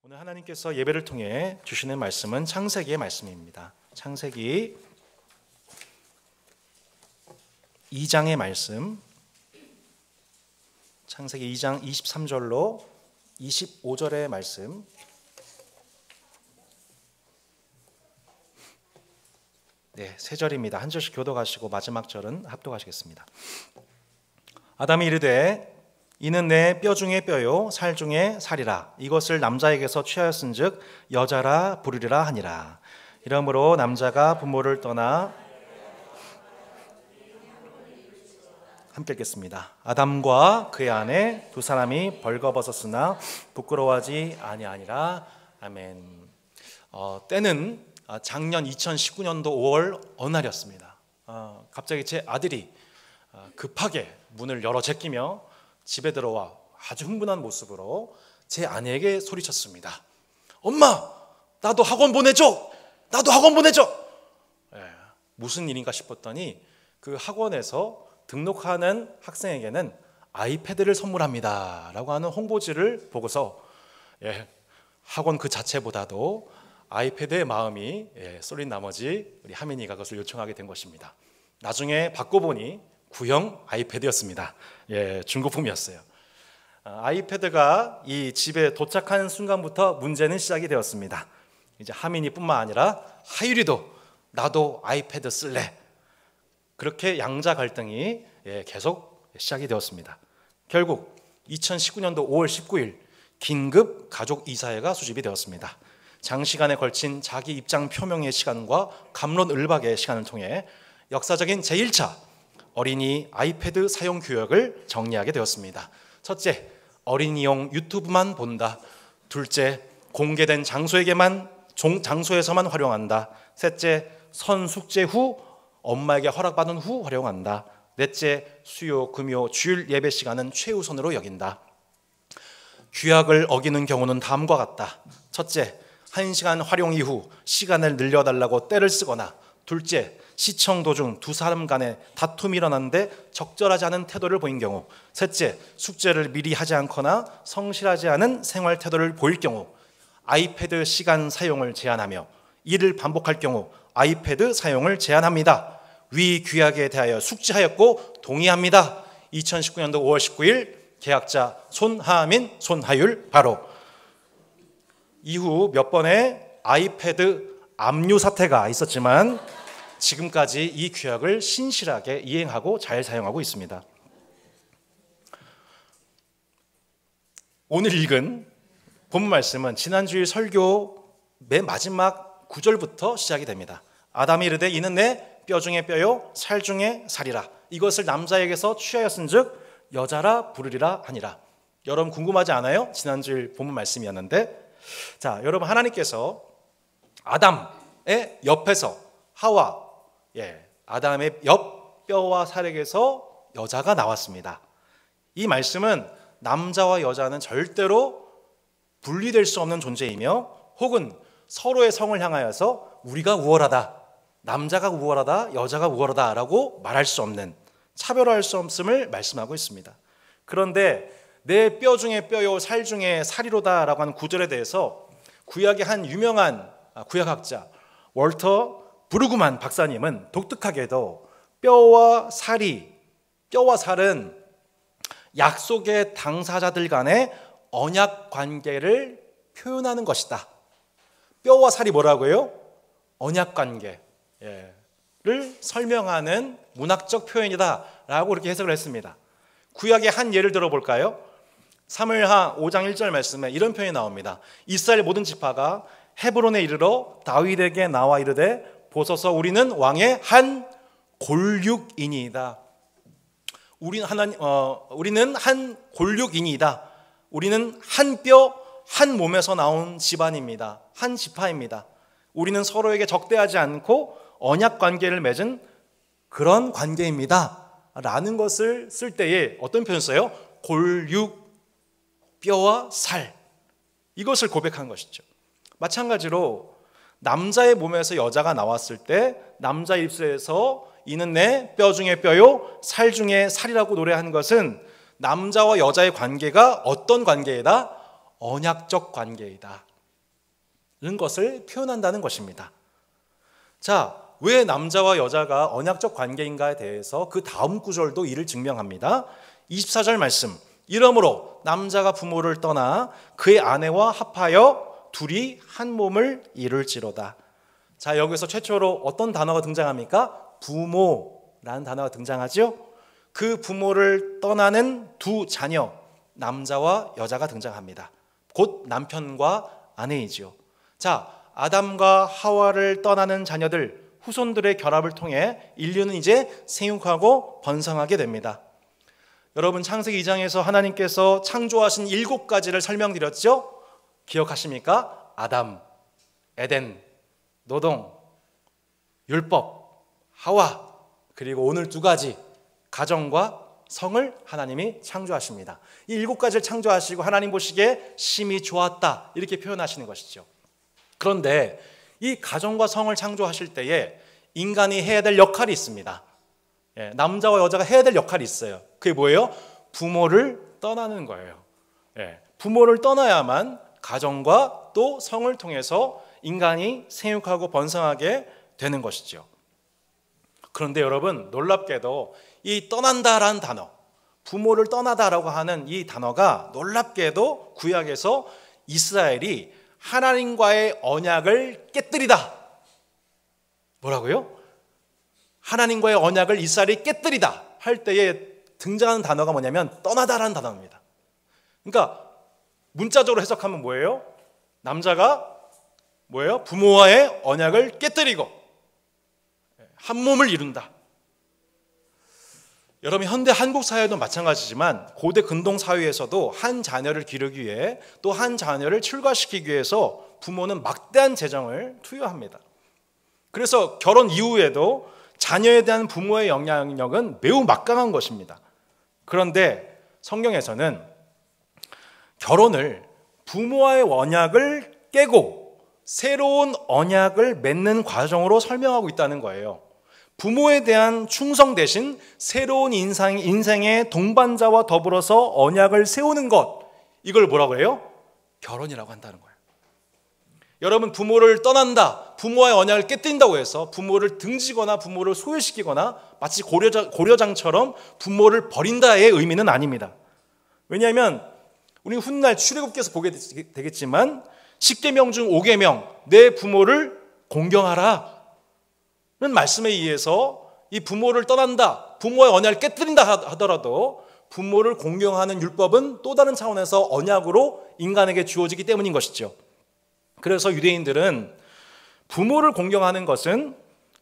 오늘 하나님께서 예배를 통해 주시는 말씀은 창세기의 말씀입니다. 창세기 2장의 말씀, 창세기 2장 23절로 25절의 말씀, 세 절입니다. 한 절씩 교독하시고 마지막 절은 합독하시겠습니다. 아담이 이르되 이는 내 뼈 중에 뼈요 살 중에 살이라. 이것을 남자에게서 취하였은즉 여자라 부르리라 하니라. 이러므로 남자가 부모를 떠나 함께 읽겠습니다. 아담과 그의 아내 두 사람이 벌거벗었으나 부끄러워하지 아니하니라. 아멘. 때는 작년 2019년도 5월 어느 날이었습니다. 갑자기 제 아들이 급하게 문을 열어 제끼며 집에 들어와 아주 흥분한 모습으로 제 아내에게 소리쳤습니다. 엄마, 나도 학원 보내줘! 나도 학원 보내줘! 무슨 일인가 싶었더니 그 학원에서 등록하는 학생에게는 아이패드를 선물합니다 라고 하는 홍보지를 보고서 학원 그 자체보다도 아이패드의 마음이 쏠린 나머지 우리 하민이가 그것을 요청하게 된 것입니다. 나중에 바꿔보니 구형 아이패드였습니다. 중고품이었어요. 아이패드가 이 집에 도착하는 순간부터 문제는 시작이 되었습니다. 이제 하민이뿐만 아니라 하율이도 나도 아이패드 쓸래. 그렇게 양자 갈등이 계속 시작이 되었습니다. 결국 2019년도 5월 19일 긴급 가족 이사회가 소집이 되었습니다. 장시간에 걸친 자기 입장 표명의 시간과 갑론을박의 시간을 통해 역사적인 제1차 어린이 아이패드 사용 규약을 정리하게 되었습니다. 첫째, 어린이용 유튜브만 본다. 둘째, 공개된 장소에서만 활용한다. 셋째, 선숙제 후 엄마에게 허락받은 후 활용한다. 넷째, 수요, 금요, 주일 예배 시간은 최우선으로 여긴다. 규약을 어기는 경우는 다음과 같다. 첫째, 1시간 활용 이후 시간을 늘려달라고 떼를 쓰거나, 둘째, 시청 도중 두 사람 간에 다툼이 일어났는데 적절하지 않은 태도를 보인 경우, 셋째, 숙제를 미리 하지 않거나 성실하지 않은 생활 태도를 보일 경우 아이패드 시간 사용을 제한하며 이를 반복할 경우 아이패드 사용을 제한합니다. 위 규약에 대하여 숙지하였고 동의합니다. 2019년도 5월 19일 계약자 손하민, 손하율 바로. 이후 몇 번의 아이패드 압류 사태가 있었지만 지금까지 이 규약을 신실하게 이행하고 잘 사용하고 있습니다. 오늘 읽은 본문 말씀은 지난주일 설교 맨 마지막 9절부터 시작이 됩니다. 아담이 이르되 이는 내 뼈 중에 뼈요 살 중에 살이라. 이것을 남자에게서 취하였은즉 여자라 부르리라 하니라. 여러분 궁금하지 않아요? 지난주일 본문 말씀이었는데, 자, 여러분 하나님께서 아담의 옆에서 하와, 아담의 옆 뼈와 살에게서 여자가 나왔습니다. 이 말씀은 남자와 여자는 절대로 분리될 수 없는 존재이며 혹은 서로의 성을 향하여서 우리가 우월하다, 남자가 우월하다, 여자가 우월하다 라고 말할 수 없는, 차별화할 수 없음을 말씀하고 있습니다. 그런데 내 뼈 중에 뼈요 살 중에 살이로다 라고 하는 구절에 대해서 구약의 한 유명한 구약학자 월터 브루그만 박사님은 독특하게도 뼈와 살은 약속의 당사자들 간의 언약 관계를 표현하는 것이다. 뼈와 살이 뭐라고요? 언약 관계를 설명하는 문학적 표현이다 라고 그렇게 해석을 했습니다. 구약의 한 예를 들어볼까요? 사무엘하 5장 1절 말씀에 이런 표현이 나옵니다. 이스라엘 모든 지파가 헤브론에 이르러 다윗에게 나와 이르되 보소서 우리는 왕의 한 골육이니이다. 우리는 한 골육이니이다. 우리는 한 뼈, 한 몸에서 나온 집안입니다. 한 지파입니다. 우리는 서로에게 적대하지 않고 언약 관계를 맺은 그런 관계입니다 라는 것을 쓸 때에 어떤 표현 써요? 골육, 뼈와 살, 이것을 고백한 것이죠. 마찬가지로 남자의 몸에서 여자가 나왔을 때 남자 입술에서 이는 내 뼈 중에 뼈요 살 중에 살이라고 노래한 것은 남자와 여자의 관계가 어떤 관계이다? 언약적 관계이다. 것을 표현한다는 것입니다. 자, 왜 남자와 여자가 언약적 관계인가에 대해서 그 다음 구절도 이를 증명합니다. 24절 말씀. 이러므로 남자가 부모를 떠나 그의 아내와 합하여 둘이 한 몸을 이룰지로다. 자, 여기서 최초로 어떤 단어가 등장합니까? 부모라는 단어가 등장하죠. 그 부모를 떠나는 두 자녀, 남자와 여자가 등장합니다. 곧 남편과 아내이지요. 자, 아담과 하와를 떠나는 자녀들, 후손들의 결합을 통해 인류는 이제 생육하고 번성하게 됩니다. 여러분, 창세기 2장에서 하나님께서 창조하신 7가지를 설명드렸죠? 기억하십니까? 아담, 에덴, 노동, 율법, 하와, 그리고 오늘 2가지, 가정과 성을 하나님이 창조하십니다. 이 7가지를 창조하시고 하나님 보시기에 심히 좋았다, 이렇게 표현하시는 것이죠. 그런데 이 가정과 성을 창조하실 때에 인간이 해야 될 역할이 있습니다. 남자와 여자가 해야 될 역할이 있어요. 그게 뭐예요? 부모를 떠나는 거예요. 부모를 떠나야만 가정과 또 성을 통해서 인간이 생육하고 번성하게 되는 것이죠. 그런데 여러분, 놀랍게도 이 떠난다라는 단어, 부모를 떠나다라고 하는 이 단어가 놀랍게도 구약에서 이스라엘이 하나님과의 언약을 깨뜨리다. 뭐라고요? 하나님과의 언약을 이스라엘이 깨뜨리다 할 때에 등장하는 단어가 뭐냐면 떠나다라는 단어입니다. 그러니까 문자적으로 해석하면 뭐예요? 남자가 뭐예요? 부모와의 언약을 깨뜨리고 한 몸을 이룬다. 여러분, 현대 한국 사회도 마찬가지지만 고대 근동 사회에서도 한 자녀를 기르기 위해 또 한 자녀를 출가시키기 위해서 부모는 막대한 재정을 투여합니다. 그래서 결혼 이후에도 자녀에 대한 부모의 영향력은 매우 막강한 것입니다. 그런데 성경에서는 결혼을 부모와의 언약을 깨고 새로운 언약을 맺는 과정으로 설명하고 있다는 거예요. 부모에 대한 충성 대신 새로운 인생의 동반자와 더불어서 언약을 세우는 것, 이걸 뭐라고 해요? 결혼이라고 한다는 거예요. 여러분, 부모를 떠난다, 부모와의 언약을 깨뜨린다고 해서 부모를 등지거나 부모를 소외시키거나 마치 고려장처럼 부모를 버린다의 의미는 아닙니다. 왜냐하면 우리 훗날 출애굽기에서 보게 되겠지만 10계명 중 5계명, 내 부모를 공경하라 는 말씀에 의해서 이 부모를 떠난다, 부모의 언약을 깨뜨린다 하더라도 부모를 공경하는 율법은 또 다른 차원에서 언약으로 인간에게 주어지기 때문인 것이죠. 그래서 유대인들은 부모를 공경하는 것은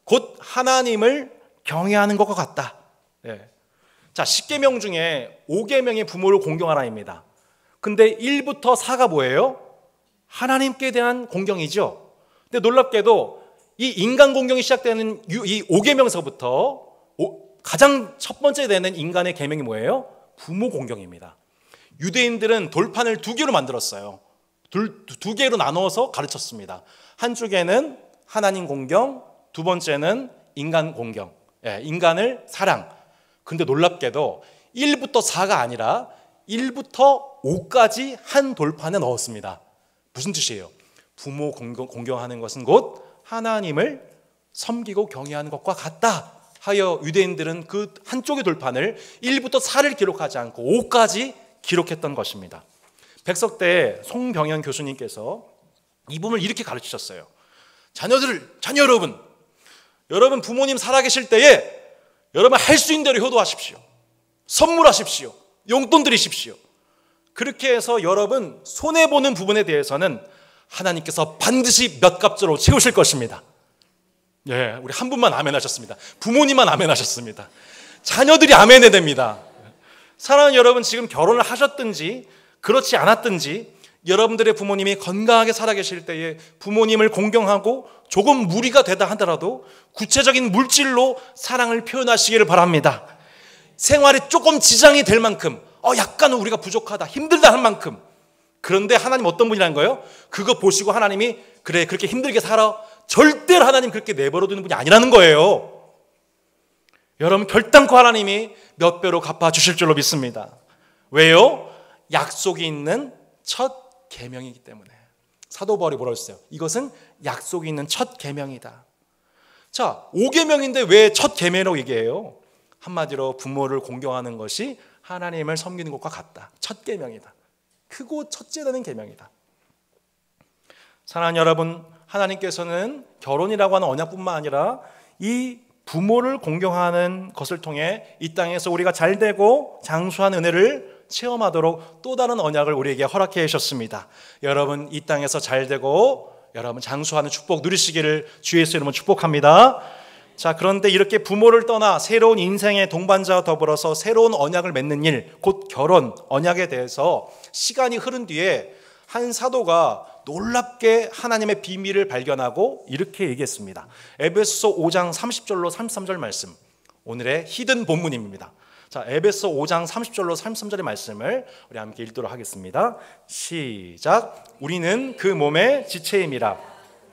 곧 하나님을 경외하는 것과 같다. 자, 10계명 중에 5계명의 부모를 공경하라입니다. 근데 1부터 4가 뭐예요? 하나님께 대한 공경이죠. 근데 놀랍게도 이 인간 공경이 시작되는 이 5계명서부터 가장 첫 번째 되는 인간의 계명이 뭐예요? 부모 공경입니다. 유대인들은 돌판을 2개로 만들었어요. 두 개로 나누어서 가르쳤습니다. 한쪽에는 하나님 공경, 두 번째는 인간 공경, 인간을 사랑. 근데 놀랍게도 1부터 4가 아니라 1부터 5까지 한 돌판에 넣었습니다. 무슨 뜻이에요? 부모 공경하는 것은 곧 하나님을 섬기고 경외하는 것과 같다 하여 유대인들은 그 한쪽의 돌판을 1부터 4를 기록하지 않고 5까지 기록했던 것입니다. 백석대 송병현 교수님께서 이 부분을 이렇게 가르치셨어요. 자녀 여러분 부모님 살아계실 때에 여러분 할 수 있는 대로 효도하십시오. 선물하십시오. 용돈 드리십시오. 그렇게 해서 여러분 손해보는 부분에 대해서는 하나님께서 반드시 몇 갑절로 채우실 것입니다. 우리 한 분만 아멘 하셨습니다. 부모님만 아멘 하셨습니다. 자녀들이 아멘해야 됩니다. 사랑하는 여러분, 지금 결혼을 하셨든지 그렇지 않았든지 여러분들의 부모님이 건강하게 살아계실 때에 부모님을 공경하고 조금 무리가 되다 하더라도 구체적인 물질로 사랑을 표현하시기를 바랍니다. 생활에 조금 지장이 될 만큼 약간은 우리가 부족하다, 힘들다 할 만큼. 그런데 하나님 어떤 분이라는 거예요? 그거 보시고 하나님이 그래 그렇게 힘들게 살아, 절대로 하나님 그렇게 내버려두는 분이 아니라는 거예요. 여러분 결단코 하나님이 몇 배로 갚아주실 줄로 믿습니다. 왜요? 약속이 있는 첫 계명이기 때문에. 사도 바울이 뭐라고 했어요? 이것은 약속이 있는 첫 계명이다. 자, 5계명인데 왜 첫 계명이라고 얘기해요? 한마디로 부모를 공경하는 것이 하나님을 섬기는 것과 같다. 첫 계명이다. 크고 첫째라는 계명이다. 사랑하는 여러분, 하나님께서는 결혼이라고 하는 언약뿐만 아니라 이 부모를 공경하는 것을 통해 이 땅에서 우리가 잘되고 장수한 은혜를 체험하도록 또 다른 언약을 우리에게 허락해 주셨습니다. 여러분, 이 땅에서 잘되고 여러분 장수하는 축복 누리시기를 주의 이름으로 축복합니다. 자, 그런데 이렇게 부모를 떠나 새로운 인생의 동반자와 더불어서 새로운 언약을 맺는 일, 곧 결혼, 언약에 대해서 시간이 흐른 뒤에 한 사도가 놀랍게 하나님의 비밀을 발견하고 이렇게 얘기했습니다. 에베소서 5장 30절로 33절 말씀, 오늘의 히든 본문입니다. 자, 에베소 5장 30절로 33절의 말씀을 우리 함께 읽도록 하겠습니다. 시작. 우리는 그 몸의 지체임이라.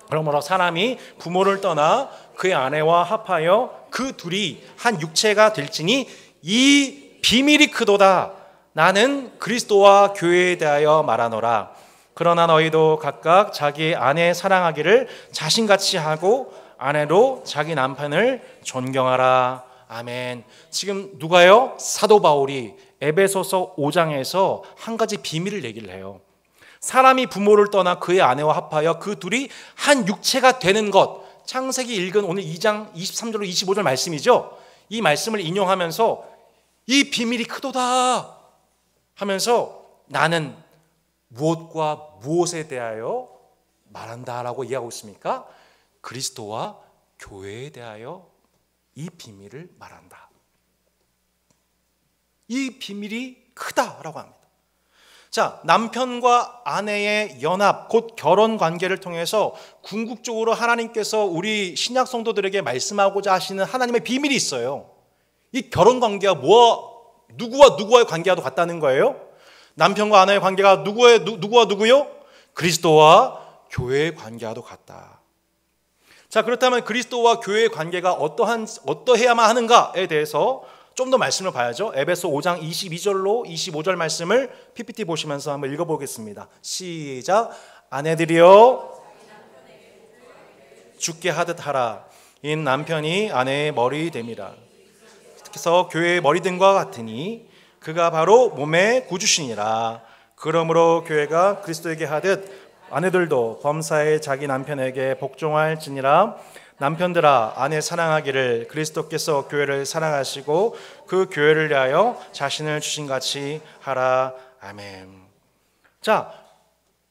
그러므로 사람이 부모를 떠나 그의 아내와 합하여 그 둘이 한 육체가 될지니 이 비밀이 크도다. 나는 그리스도와 교회에 대하여 말하노라. 그러나 너희도 각각 자기 아내 사랑하기를 자신같이 하고 아내로 자기 남편을 존경하라. 아멘. 지금 누가요? 사도 바울이 에베소서 5장에서 한 가지 비밀을 얘기를 해요. 사람이 부모를 떠나 그의 아내와 합하여 그 둘이 한 육체가 되는 것. 창세기 읽은 오늘 2장 23절로 25절 말씀이죠. 이 말씀을 인용하면서 이 비밀이 크도다 하면서 나는 무엇과 무엇에 대하여 말한다라고 이야기하고 있습니까? 그리스도와 교회에 대하여 이 비밀을 말한다. 이 비밀이 크다라고 합니다. 자, 남편과 아내의 연합, 곧 결혼 관계를 통해서 궁극적으로 하나님께서 우리 신약 성도들에게 말씀하고자 하시는 하나님의 비밀이 있어요. 이 결혼 관계가 누구와 누구와의 관계와도 같다는 거예요. 남편과 아내의 관계가 누구와 누구요? 그리스도와 교회의 관계와도 같다. 자, 그렇다면 그리스도와 교회의 관계가 어떠해야만 하는가에 대해서 좀 더 말씀을 봐야죠. 에베소 5장 22절로 25절 말씀을 PPT 보시면서 한번 읽어보겠습니다. 시작. 아내들이여 주께 하듯 하라. 인 남편이 아내의 머리 됨이라. 그래서 교회의 머리됨과 같으니 그가 바로 몸의 구주시니라. 그러므로 교회가 그리스도에게 하듯 아내들도 범사에 자기 남편에게 복종할지니라. 남편들아, 아내 사랑하기를 그리스도께서 교회를 사랑하시고 그 교회를 위하여 자신을 주신같이 하라. 아멘. 자,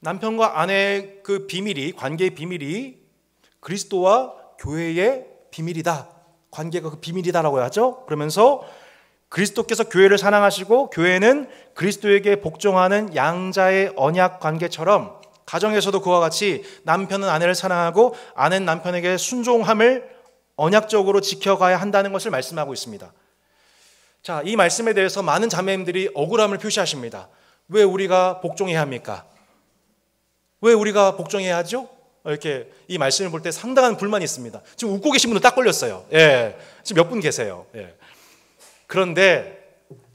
남편과 아내의 그 비밀이, 관계의 비밀이 그리스도와 교회의 비밀이다. 관계가 그 비밀이다라고 하죠. 그러면서 그리스도께서 교회를 사랑하시고 교회는 그리스도에게 복종하는 양자의 언약 관계처럼 가정에서도 그와 같이 남편은 아내를 사랑하고 아내는 남편에게 순종함을 언약적으로 지켜가야 한다는 것을 말씀하고 있습니다. 자, 이 말씀에 대해서 많은 자매님들이 억울함을 표시하십니다. 왜 우리가 복종해야 합니까? 왜 우리가 복종해야 하죠? 이렇게 이 말씀을 볼 때 상당한 불만이 있습니다. 지금 웃고 계신 분들 딱 걸렸어요. 예, 지금 몇 분 계세요. 예. 그런데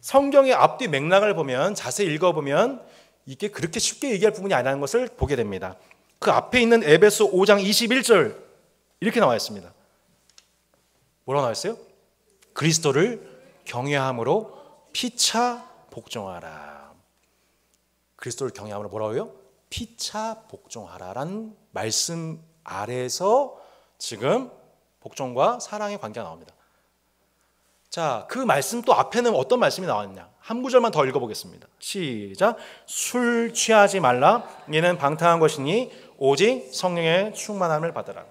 성경의 앞뒤 맥락을 보면, 자세히 읽어보면 이게 그렇게 쉽게 얘기할 부분이 아니라는 것을 보게 됩니다. 그 앞에 있는 에베소 5장 21절 이렇게 나와 있습니다. 뭐라고 나와 있어요? 그리스도를 경외함으로 피차 복종하라. 그리스도를 경외함으로 뭐라고요? 피차 복종하라라는 말씀 아래에서 지금 복종과 사랑의 관계가 나옵니다. 자, 그 말씀 또 앞에는 어떤 말씀이 나왔냐? 한 구절만 더 읽어보겠습니다. 시작. 술 취하지 말라. 이는 방탕한 것이니 오직 성령의 충만함을 받으라.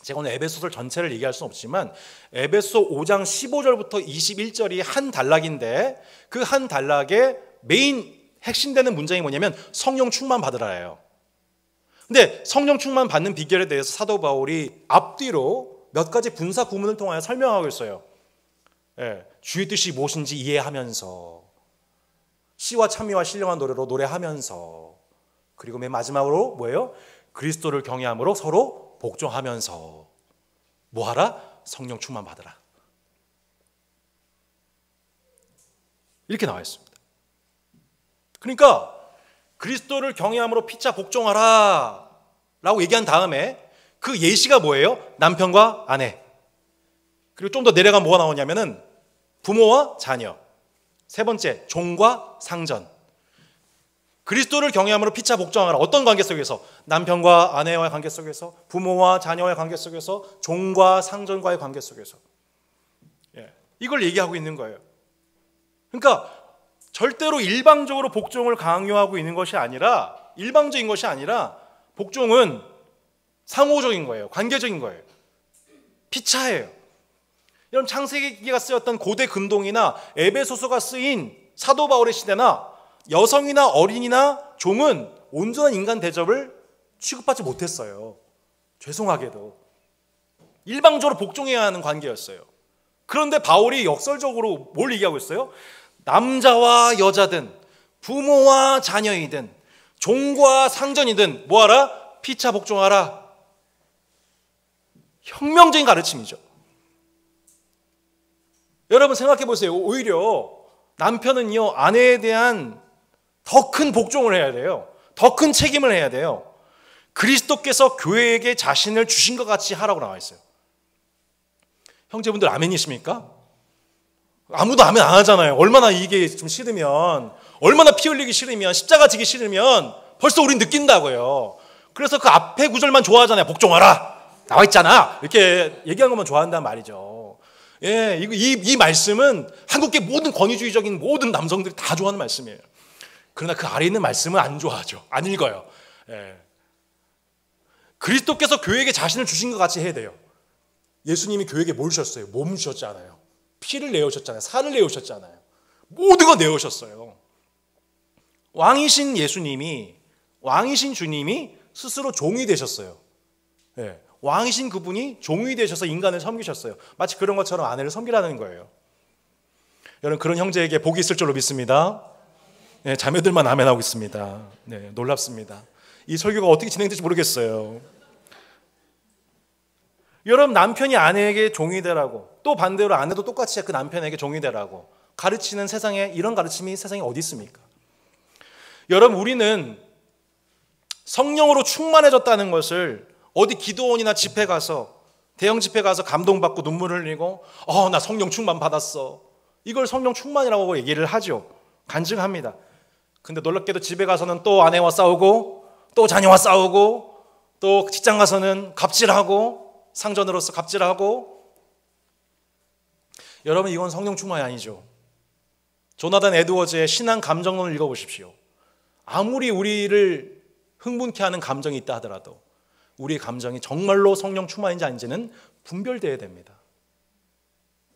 제가 오늘 에베소서 전체를 얘기할 수는 없지만 에베소 5장 15절부터 21절이 한 단락인데 그 한 단락의 메인 핵심되는 문장이 뭐냐면 성령 충만 받으라예요. 근데 성령 충만 받는 비결에 대해서 사도 바울이 앞뒤로 몇 가지 분사 구문을 통하여 설명하고 있어요. 예, 주의 뜻이 무엇인지 이해하면서 시와 찬미와 신령한 노래로 노래하면서 그리고 맨 마지막으로 뭐예요? 그리스도를 경외함으로 서로 복종하면서 뭐하라? 성령 충만 받으라. 이렇게 나와 있습니다. 그러니까 그리스도를 경외함으로 피차 복종하라 라고 얘기한 다음에 그 예시가 뭐예요? 남편과 아내. 그리고 좀 더 내려가면 뭐가 나오냐면은 부모와 자녀. 세 번째, 종과 상전. 그리스도를 경외함으로 피차 복종하라. 어떤 관계 속에서? 남편과 아내와의 관계 속에서, 부모와 자녀와의 관계 속에서, 종과 상전과의 관계 속에서. 이걸 얘기하고 있는 거예요. 그러니까 절대로 일방적으로 복종을 강요하고 있는 것이 아니라, 일방적인 것이 아니라 복종은 상호적인 거예요. 관계적인 거예요. 피차예요. 여러분, 창세기가 쓰였던 고대 근동이나 에베소서가 쓰인 사도 바울의 시대나 여성이나 어린이나 종은 온전한 인간 대접을 취급받지 못했어요. 죄송하게도. 일방적으로 복종해야 하는 관계였어요. 그런데 바울이 역설적으로 뭘 얘기하고 있어요? 남자와 여자든 부모와 자녀이든 종과 상전이든 뭐하라? 피차 복종하라. 혁명적인 가르침이죠. 여러분 생각해 보세요. 오히려 남편은요, 아내에 대한 더 큰 복종을 해야 돼요. 더 큰 책임을 해야 돼요. 그리스도께서 교회에게 자신을 주신 것 같이 하라고 나와 있어요. 형제분들 아멘이십니까? 아무도 아멘 안 하잖아요. 얼마나 이게 좀 싫으면, 얼마나 피 흘리기 싫으면, 십자가 지기 싫으면 벌써 우린 느낀다고요. 그래서 그 앞에 구절만 좋아하잖아요. 복종하라 나와 있잖아. 이렇게 얘기한 것만 좋아한단 말이죠. 예, 이 말씀은 한국계 모든 권위주의적인 모든 남성들이 다 좋아하는 말씀이에요. 그러나 그 아래 있는 말씀은 안 좋아하죠. 안 읽어요. 예. 그리스도께서 교회에게 자신을 주신 것 같이 해야 돼요. 예수님이 교회에게 뭘 주셨어요? 몸 주셨잖아요. 피를 내어주셨잖아요. 살을 내어주셨잖아요. 모든 거 내어주셨어요. 왕이신 예수님이, 왕이신 주님이 스스로 종이 되셨어요. 예. 왕이신 그분이 종이 되셔서 인간을 섬기셨어요. 마치 그런 것처럼 아내를 섬기라는 거예요. 여러분, 그런 형제에게 복이 있을 줄로 믿습니다. 네, 자매들만 아멘하고 있습니다. 네, 놀랍습니다. 이 설교가 어떻게 진행될지 모르겠어요. 여러분, 남편이 아내에게 종이 되라고, 또 반대로 아내도 똑같이 그 남편에게 종이 되라고 가르치는 세상에, 이런 가르침이 세상에 어디 있습니까? 여러분, 우리는 성령으로 충만해졌다는 것을 어디 기도원이나 집회 가서, 대형 집회 가서 감동받고 눈물 흘리고 나 성령 충만 받았어, 이걸 성령 충만이라고 얘기를 하죠. 간증합니다. 근데 놀랍게도 집에 가서는 또 아내와 싸우고, 또 자녀와 싸우고, 또 직장 가서는 갑질하고, 상전으로서 갑질하고. 여러분, 이건 성령 충만이 아니죠. 조나단 에드워즈의 신앙 감정론을 읽어보십시오. 아무리 우리를 흥분케 하는 감정이 있다 하더라도 우리의 감정이 정말로 성령 충만인지 아닌지는 분별되어야 됩니다.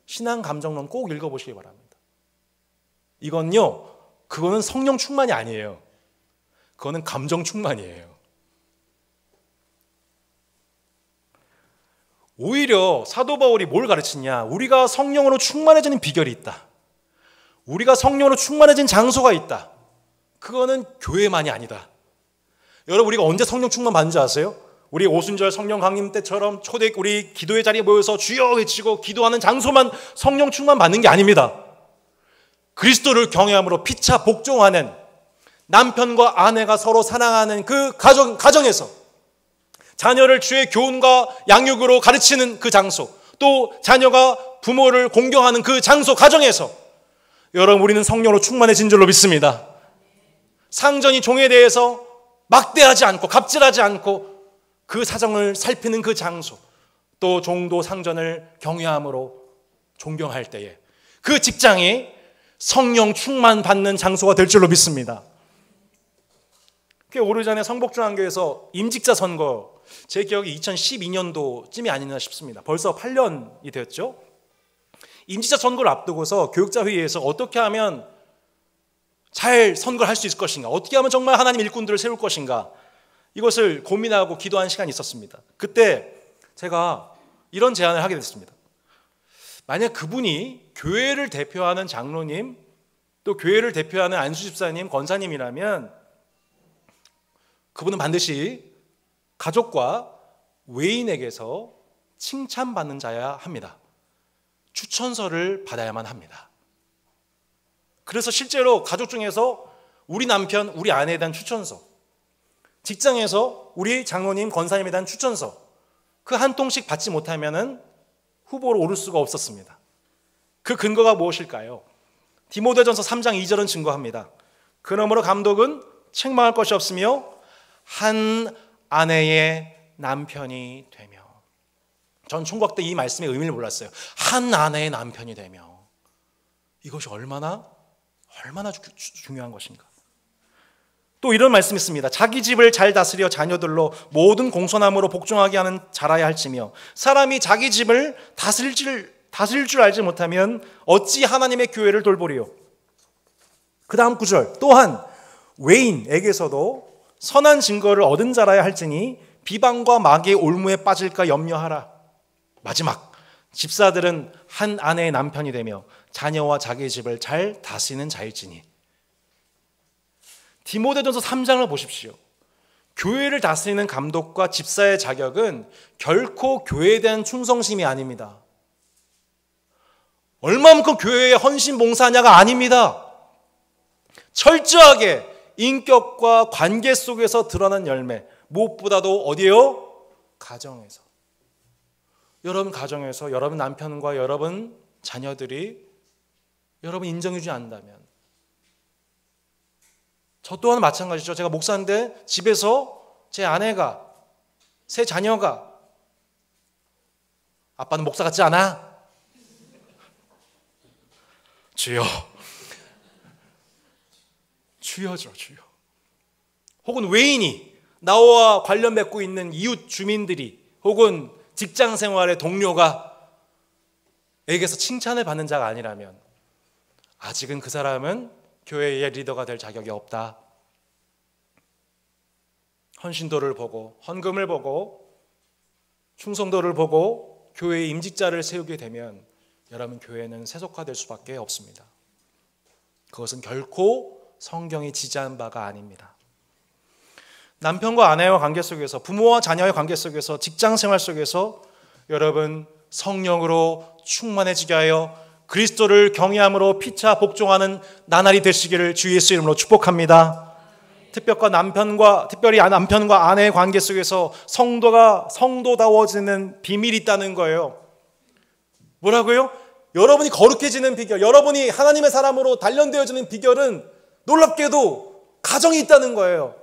신앙 감정론 꼭 읽어보시기 바랍니다. 이건요, 그거는 성령 충만이 아니에요. 그거는 감정 충만이에요. 오히려 사도 바울이 뭘 가르치냐? 우리가 성령으로 충만해지는 비결이 있다. 우리가 성령으로 충만해진 장소가 있다. 그거는 교회만이 아니다. 여러분, 우리가 언제 성령 충만 받는 줄 아세요? 우리 오순절 성령 강림 때처럼 초대 우리 기도의 자리에 모여서 주여 외치고 기도하는 장소만 성령 충만 받는 게 아닙니다. 그리스도를 경외함으로 피차 복종하는 남편과 아내가 서로 사랑하는 그 가정에서, 자녀를 주의 교훈과 양육으로 가르치는 그 장소, 또 자녀가 부모를 공경하는 그 장소, 가정에서 여러분, 우리는 성령으로 충만해진 줄로 믿습니다. 상전이 종에 대해서 막대하지 않고 갑질하지 않고 그 사정을 살피는 그 장소, 또 종도 상전을 경외함으로 존경할 때에 그 직장이 성령 충만 받는 장소가 될 줄로 믿습니다. 꽤 오래전에 성복중앙교회에서 임직자 선거, 제 기억이 2012년도쯤이 아니나 싶습니다. 벌써 8년이 되었죠. 임직자 선거를 앞두고서 교육자 회의에서 어떻게 하면 잘 선거를 할 수 있을 것인가, 어떻게 하면 정말 하나님 일꾼들을 세울 것인가, 이것을 고민하고 기도한 시간이 있었습니다. 그때 제가 이런 제안을 하게 됐습니다. 만약 그분이 교회를 대표하는 장로님, 또 교회를 대표하는 안수집사님, 권사님이라면 그분은 반드시 가족과 외인에게서 칭찬받는 자여야 합니다. 추천서를 받아야만 합니다. 그래서 실제로 가족 중에서 우리 남편, 우리 아내에 대한 추천서, 직장에서 우리 장로님, 권사님에 대한 추천서, 그 한 통씩 받지 못하면은 후보로 오를 수가 없었습니다. 그 근거가 무엇일까요? 디모데전서 3장 2절은 증거합니다. 그러므로 감독은 책망할 것이 없으며 한 아내의 남편이 되며. 전 총각 때 이 말씀의 의미를 몰랐어요. 한 아내의 남편이 되며. 이것이 얼마나 중요한 것인가. 또 이런 말씀이 있습니다. 자기 집을 잘 다스려 자녀들로 모든 공손함으로 복종하게 하는 자라야 할지며, 사람이 자기 집을 다스릴 줄 알지 못하면 어찌 하나님의 교회를 돌보리요. 그 다음 구절, 또한 외인에게서도 선한 증거를 얻은 자라야 할지니 비방과 마귀의 올무에 빠질까 염려하라. 마지막, 집사들은 한 아내의 남편이 되며 자녀와 자기 집을 잘 다스리는 자일지니. 디모데전서 3장을 보십시오. 교회를 다스리는 감독과 집사의 자격은 결코 교회에 대한 충성심이 아닙니다. 얼마만큼 교회에 헌신 봉사하냐가 아닙니다. 철저하게 인격과 관계 속에서 드러난 열매, 무엇보다도 어디에요? 가정에서. 여러분 가정에서 여러분 남편과 여러분 자녀들이 여러분 인정해주지 않는다면, 저 또한 마찬가지죠. 제가 목사인데 집에서 제 아내가, 새 자녀가 아빠는 목사 같지 않아? 주여. 주여죠, 주여. 혹은 외인이, 나와 관련 맺고 있는 이웃 주민들이, 혹은 직장 생활의 동료가 에게서 칭찬을 받는 자가 아니라면 아직은 그 사람은 교회의 리더가 될 자격이 없다. 헌신도를 보고, 헌금을 보고, 충성도를 보고 교회의 임직자를 세우게 되면 여러분 교회는 세속화될 수밖에 없습니다. 그것은 결코 성경이 지지한 바가 아닙니다. 남편과 아내와 관계 속에서, 부모와 자녀의 관계 속에서, 직장 생활 속에서 여러분 성령으로 충만해지게 하여 그리스도를 경외함으로 피차 복종하는 나날이 되시기를 주 예수 이름으로 축복합니다. 특별히 남편과 아내의 관계 속에서 성도다워지는 비밀이 있다는 거예요. 뭐라고요? 여러분이 거룩해지는 비결, 여러분이 하나님의 사람으로 단련되어지는 비결은 놀랍게도 가정이 있다는 거예요.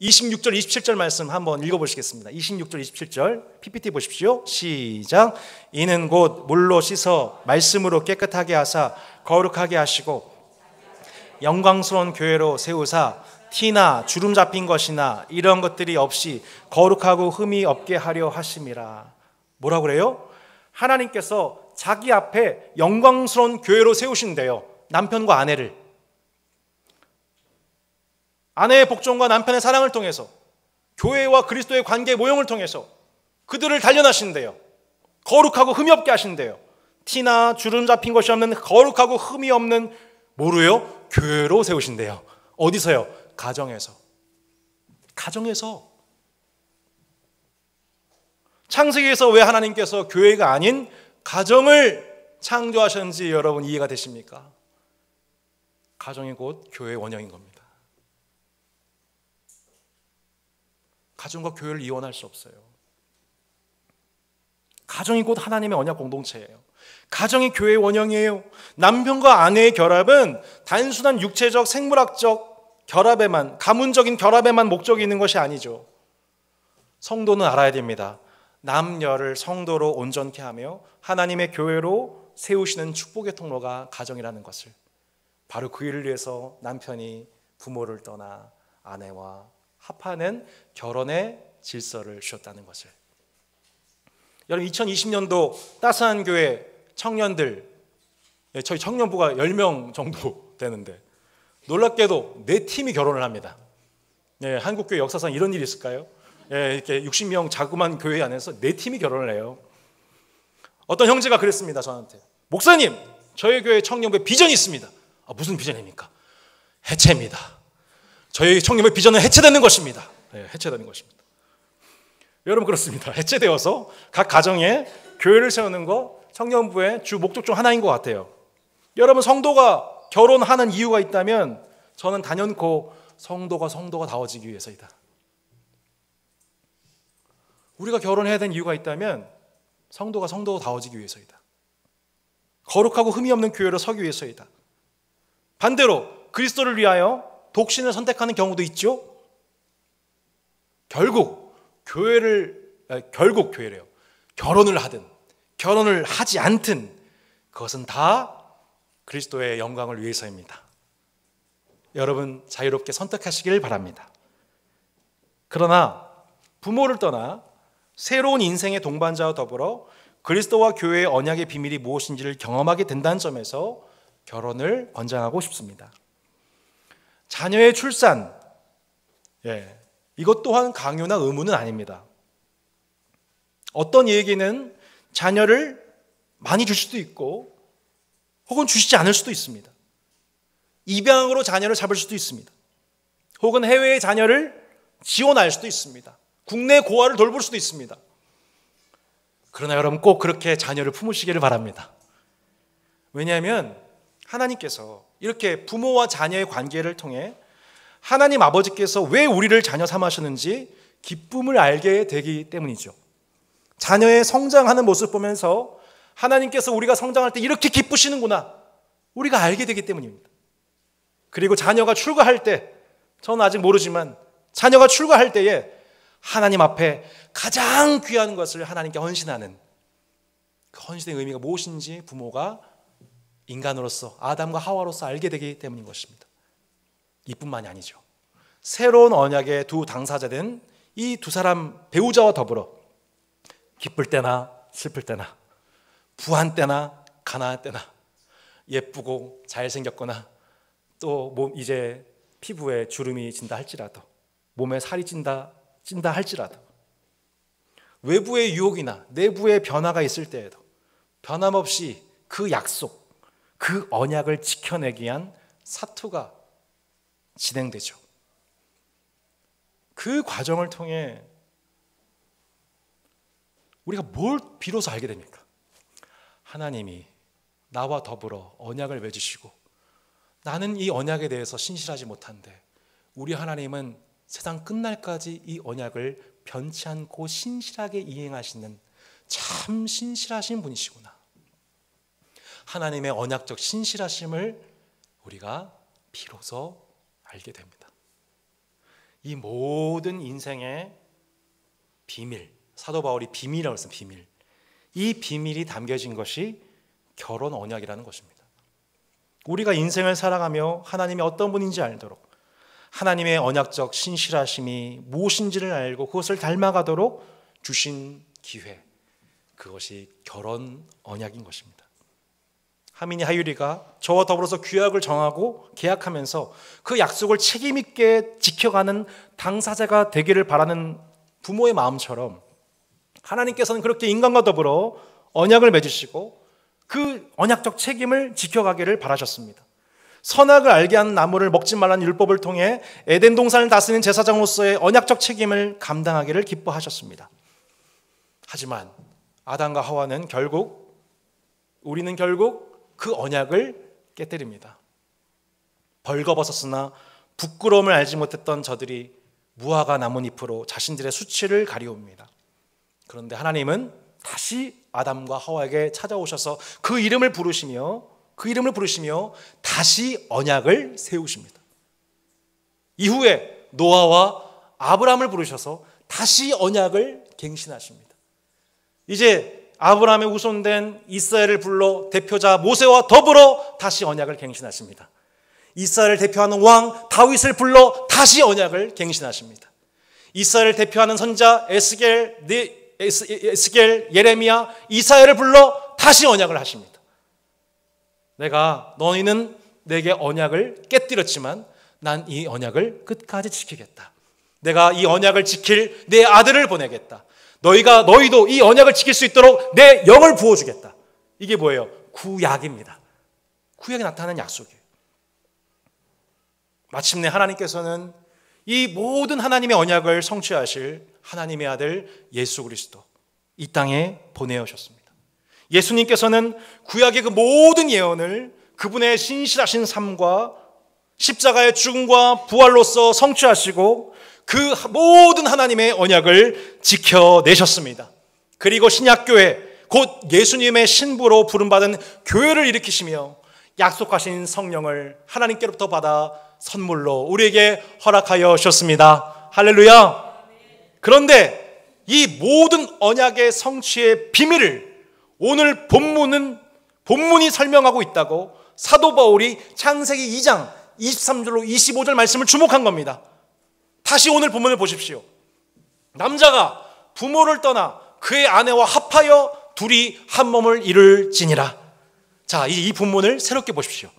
26절, 27절 말씀 한번 읽어보시겠습니다. 26절, 27절 PPT 보십시오. 시작. 이는 곧 물로 씻어 말씀으로 깨끗하게 하사 거룩하게 하시고 영광스러운 교회로 세우사 티나 주름 잡힌 것이나 이런 것들이 없이 거룩하고 흠이 없게 하려 하심이라. 뭐라고 그래요? 하나님께서 자기 앞에 영광스러운 교회로 세우신대요. 남편과 아내를. 아내의 복종과 남편의 사랑을 통해서, 교회와 그리스도의 관계 모형을 통해서 그들을 단련하신대요. 거룩하고 흠이 없게 하신대요. 티나 주름 잡힌 것이 없는 거룩하고 흠이 없는 뭐로요? 교회로 세우신대요. 어디서요? 가정에서. 가정에서. 창세기에서 왜 하나님께서 교회가 아닌 가정을 창조하셨는지 여러분 이해가 되십니까? 가정이 곧 교회의 원형인 겁니다. 가정과 교회를 이원할 수 없어요. 가정이 곧 하나님의 언약 공동체예요. 가정이 교회의 원형이에요. 남편과 아내의 결합은 단순한 육체적, 생물학적 결합에만, 가문적인 결합에만 목적이 있는 것이 아니죠. 성도는 알아야 됩니다. 남녀를 성도로 온전케 하며 하나님의 교회로 세우시는 축복의 통로가 가정이라는 것을, 바로 그 일을 위해서 남편이 부모를 떠나 아내와 합하는 결혼의 질서를 주셨다는 것을. 여러분 2020년도 따스한 교회 청년들, 저희 청년부가 10명 정도 되는데 놀랍게도 4팀이 결혼을 합니다. 한국교회 역사상 이런 일이 있을까요? 이렇게 60명 자그마한 교회 안에서 4팀이 결혼을 해요. 어떤 형제가 그랬습니다. 저한테. 목사님, 저희 교회 청년부에 비전이 있습니다. 무슨 비전입니까? 해체입니다. 저희 청년부의 비전은 해체되는 것입니다. 해체되는 것입니다. 여러분 그렇습니다. 해체되어서 각 가정에 교회를 세우는 거 청년부의 주 목적 중 하나인 것 같아요. 여러분 성도가 결혼하는 이유가 있다면 저는 단연코 성도가 다워지기 위해서이다. 우리가 결혼해야 되는 이유가 있다면 성도가 다워지기 위해서이다. 거룩하고 흠이 없는 교회로 서기 위해서이다. 반대로 그리스도를 위하여 독신을 선택하는 경우도 있죠. 결국 교회래요. 결혼을 하든 결혼을 하지 않든 그것은 다 그리스도의 영광을 위해서입니다. 여러분 자유롭게 선택하시길 바랍니다. 그러나 부모를 떠나 새로운 인생의 동반자와 더불어 그리스도와 교회의 언약의 비밀이 무엇인지를 경험하게 된다는 점에서 결혼을 권장하고 싶습니다. 자녀의 출산, 이것 또한 강요나 의무는 아닙니다. 어떤 이에게는 자녀를 많이 줄 수도 있고 혹은 주시지 않을 수도 있습니다. 입양으로 자녀를 잡을 수도 있습니다. 혹은 해외의 자녀를 지원할 수도 있습니다. 국내 고아를 돌볼 수도 있습니다. 그러나 여러분 꼭 그렇게 자녀를 품으시기를 바랍니다. 왜냐하면 하나님께서 이렇게 부모와 자녀의 관계를 통해 하나님 아버지께서 왜 우리를 자녀 삼으셨는지 기쁨을 알게 되기 때문이죠. 자녀의 성장하는 모습 보면서 하나님께서 우리가 성장할 때 이렇게 기쁘시는구나 우리가 알게 되기 때문입니다. 그리고 자녀가 출가할 때, 저는 아직 모르지만 자녀가 출가할 때에 하나님 앞에 가장 귀한 것을 하나님께 헌신하는 그 헌신의 의미가 무엇인지 부모가 인간으로서 아담과 하와로서 알게 되기 때문인 것입니다. 이뿐만이 아니죠. 새로운 언약의 두 당사자된 이 두 사람 배우자와 더불어 기쁠 때나 슬플 때나 부한 때나 가난할 때나 예쁘고 잘생겼거나 또 이제 피부에 주름이 진다 할지라도 몸에 살이 찐다 할지라도 외부의 유혹이나 내부의 변화가 있을 때에도 변함없이 그 약속, 그 언약을 지켜내기 위한 사투가 진행되죠. 그 과정을 통해 우리가 뭘 비로소 알게 됩니까? 하나님이 나와 더불어 언약을 맺으시고 나는 이 언약에 대해서 신실하지 못한데 우리 하나님은 세상 끝날까지 이 언약을 변치 않고 신실하게 이행하시는 참 신실하신 분이시구나. 하나님의 언약적 신실하심을 우리가 비로소 알게 됩니다. 이 모든 인생의 비밀, 사도 바울이 비밀이라고 했습니다. 비밀. 이 비밀이 담겨진 것이 결혼 언약이라는 것입니다. 우리가 인생을 살아가며 하나님이 어떤 분인지 알도록 하나님의 언약적 신실하심이 무엇인지를 알고 그것을 닮아가도록 주신 기회, 그것이 결혼 언약인 것입니다. 하민이 하율이가 저와 더불어서 규약을 정하고 계약하면서 그 약속을 책임 있게 지켜가는 당사자가 되기를 바라는 부모의 마음처럼 하나님께서는 그렇게 인간과 더불어 언약을 맺으시고 그 언약적 책임을 지켜가기를 바라셨습니다. 선악을 알게 하는 나무를 먹지 말라는 율법을 통해 에덴 동산을 다스리는 제사장으로서의 언약적 책임을 감당하기를 기뻐하셨습니다. 하지만 아담과 하와는 우리는 결국 그 언약을 깨뜨립니다. 벌거벗었으나 부끄러움을 알지 못했던 저들이 무화과 나뭇잎으로 자신들의 수치를 가리웁니다. 그런데 하나님은 다시 아담과 하와에게 찾아오셔서 그 이름을 부르시며 다시 언약을 세우십니다. 이후에 노아와 아브라함을 부르셔서 다시 언약을 갱신하십니다. 이제 아브라함의 후손된 이스라엘을 불러 대표자 모세와 더불어 다시 언약을 갱신하십니다. 이스라엘을 대표하는 왕 다윗을 불러 다시 언약을 갱신하십니다. 이스라엘을 대표하는 선자 에스겔, 예레미야, 이사야를 불러 다시 언약을 하십니다. 너희는 내게 언약을 깨뜨렸지만 난 이 언약을 끝까지 지키겠다. 내가 이 언약을 지킬 내 아들을 보내겠다. 너희도 이 언약을 지킬 수 있도록 내 영을 부어주겠다. 이게 뭐예요? 구약입니다. 구약에 나타나는 약속이에요. 마침내 하나님께서는 이 모든 하나님의 언약을 성취하실 하나님의 아들 예수 그리스도 이 땅에 보내오셨습니다. 예수님께서는 구약의 그 모든 예언을 그분의 신실하신 삶과 십자가의 죽음과 부활로서 성취하시고 그 모든 하나님의 언약을 지켜내셨습니다. 그리고 신약교회, 곧 예수님의 신부로 부름받은 교회를 일으키시며 약속하신 성령을 하나님께로부터 받아 선물로 우리에게 허락하여 주셨습니다. 할렐루야. 그런데 이 모든 언약의 성취의 비밀을 오늘 본문이 설명하고 있다고 사도 바울이 창세기 2장 23절로 25절 말씀을 주목한 겁니다. 다시 오늘 본문을 보십시오. 남자가 부모를 떠나 그의 아내와 합하여 둘이 한 몸을 이룰지니라. 자, 이 본문을 새롭게 보십시오.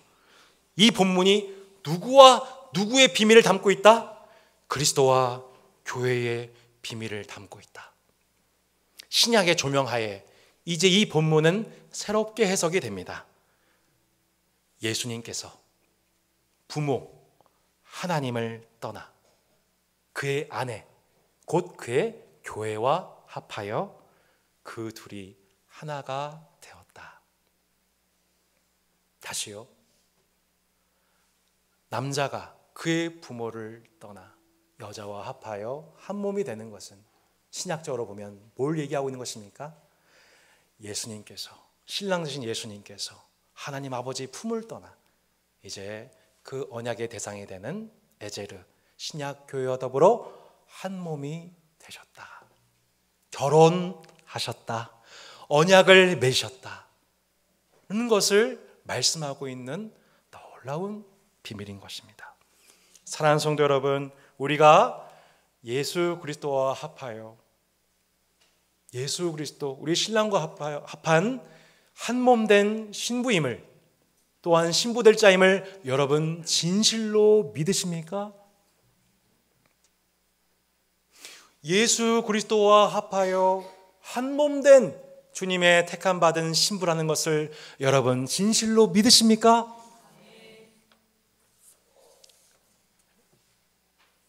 이 본문이 누구와 누구의 비밀을 담고 있다? 그리스도와 교회의 비밀을 담고 있다. 신약의 조명하에 이제 이 본문은 새롭게 해석이 됩니다. 예수님께서 부모 하나님을 떠나 그의 아내 곧 그의 교회와 합하여 그 둘이 하나가 되었다. 다시요. 남자가 그의 부모를 떠나 여자와 합하여 한 몸이 되는 것은 신약적으로 보면 뭘 얘기하고 있는 것입니까? 예수님께서, 신랑 되신 예수님께서 하나님 아버지 품을 떠나 이제 그 언약의 대상이 되는 에제르, 신약 교회와 더불어 한 몸이 되셨다. 결혼하셨다. 언약을 맺으셨다. 는 것을 말씀하고 있는 놀라운 비밀인 것입니다. 사랑하는 성도 여러분, 우리가 예수 그리스도와 합하여 예수 그리스도, 우리 신랑과 합한 한 몸 된 신부임을, 또한 신부될 자임을 여러분 진실로 믿으십니까? 예수 그리스도와 합하여 한 몸 된 주님의 택함 받은 신부라는 것을 여러분 진실로 믿으십니까?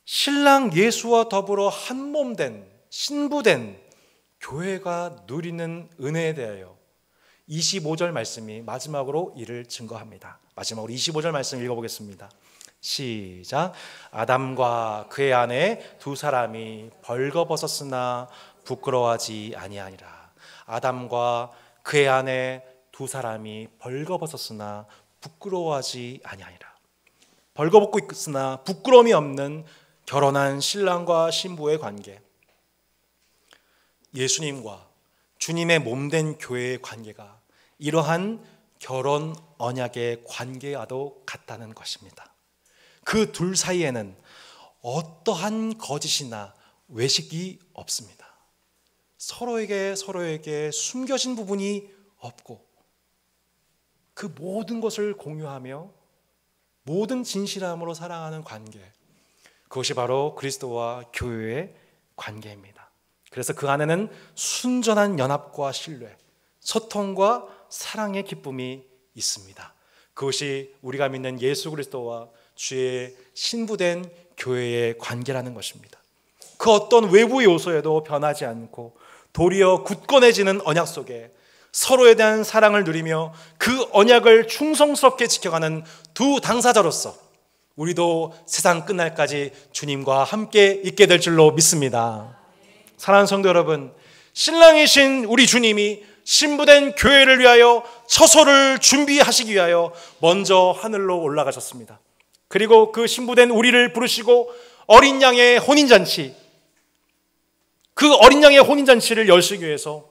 신랑 예수와 더불어 한 몸 된 신부된 교회가 누리는 은혜에 대하여 25절 말씀이 마지막으로 이를 증거합니다. 마지막으로 25절 말씀 읽어보겠습니다. 시작. 아담과 그의 아내 두 사람이 벌거벗었으나 부끄러워하지 아니하니라. 아담과 그의 아내 두 사람이 벌거벗었으나 부끄러워하지 아니하니라. 벌거벗고 있으나 부끄러움이 없는 결혼한 신랑과 신부의 관계, 예수님과 주님의 몸된 교회의 관계가 이러한 결혼 언약의 관계와도 같다는 것입니다. 그 둘 사이에는 어떠한 거짓이나 외식이 없습니다. 서로에게 숨겨진 부분이 없고 그 모든 것을 공유하며 모든 진실함으로 사랑하는 관계, 그것이 바로 그리스도와 교회의 관계입니다. 그래서 그 안에는 순전한 연합과 신뢰, 소통과 사랑의 기쁨이 있습니다. 그것이 우리가 믿는 예수 그리스도와 주의 신부된 교회의 관계라는 것입니다. 그 어떤 외부 요소에도 변하지 않고 도리어 굳건해지는 언약 속에 서로에 대한 사랑을 누리며 그 언약을 충성스럽게 지켜가는 두 당사자로서 우리도 세상 끝날까지 주님과 함께 있게 될 줄로 믿습니다. 사랑하는 성도 여러분, 신랑이신 우리 주님이 신부된 교회를 위하여 처소를 준비하시기 위하여 먼저 하늘로 올라가셨습니다. 그리고 그 신부된 우리를 부르시고 어린 양의 혼인잔치, 그 어린 양의 혼인잔치를 열시기 위해서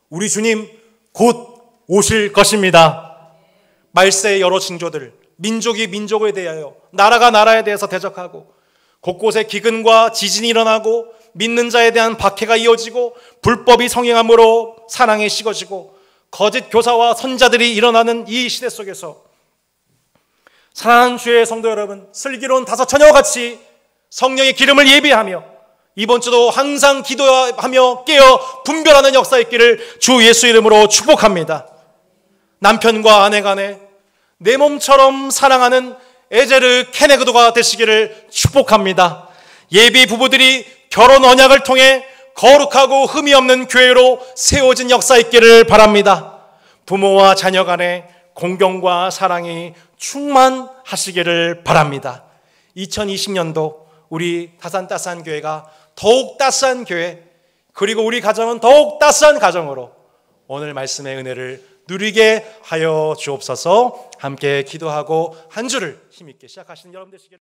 우리 주님 곧 오실 것입니다. 말세의 여러 징조들, 민족이 민족에 대하여, 나라가 나라에 대해서 대적하고 곳곳에 기근과 지진이 일어나고 믿는 자에 대한 박해가 이어지고 불법이 성행함으로 사랑이 식어지고 거짓 교사와 선자들이 일어나는 이 시대 속에서 사랑하는 주의 성도 여러분, 슬기로운 다섯 처녀같이 성령의 기름을 예비하며 이번 주도 항상 기도하며 깨어 분별하는 역사 있기를 주 예수 이름으로 축복합니다. 남편과 아내 간에 내 몸처럼 사랑하는 에제르 케네그도가 되시기를 축복합니다. 예비 부부들이 결혼 언약을 통해 거룩하고 흠이 없는 교회로 세워진 역사 있기를 바랍니다. 부모와 자녀 간에 공경과 사랑이 충만하시기를 바랍니다. 2020년도 우리 다산 따스한 교회가 더욱 따스한 교회, 그리고 우리 가정은 더욱 따스한 가정으로 오늘 말씀의 은혜를 누리게 하여 주옵소서. 함께 기도하고 한 주를 힘있게 시작하시는 여러분 되시길